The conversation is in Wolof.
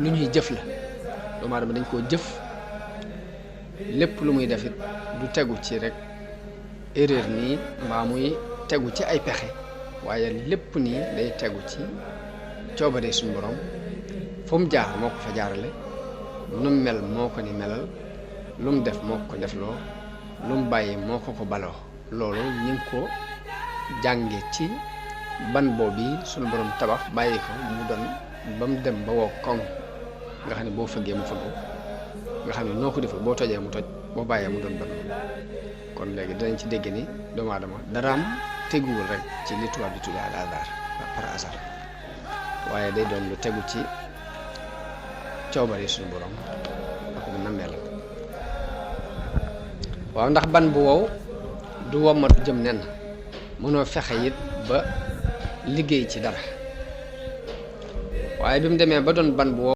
lu ñuy jëf la doomu aadama dañ koo jëf lépp lu muy def it du tegu ci rek erreur nii mbaa muy tegu ci ay pexe waaye lépp nii day tegu ci coobare suñu borom fu mu jaar moo ko fa jaarale lu mu mel moo ko ni melal lu mu def moo ko defloo lu mu bàyyi moo ko baloo loolu ñu ngi ko jànge ci ban boobu suñu borom tabax bàyyi ko mu doon ba mu dem ba woo koŋ nga xam ne boo fëggee mu fëggu nga xam ne noo ko defee boo tojee mu toj boo bàyyee mu doon ban kon léegi danañ ci dégg ni doomu aadama daraam teguwul rek ci li tubaab di tuddee al hasard par hasard waaye day doon lu tegu ci coobare suñu borom ak bu nammeel waaw ndax ban bu wow du wommatu jëm nen mënoo fexe it ba liggéey ci dara waaye bi mu demee ba doon ban bu wow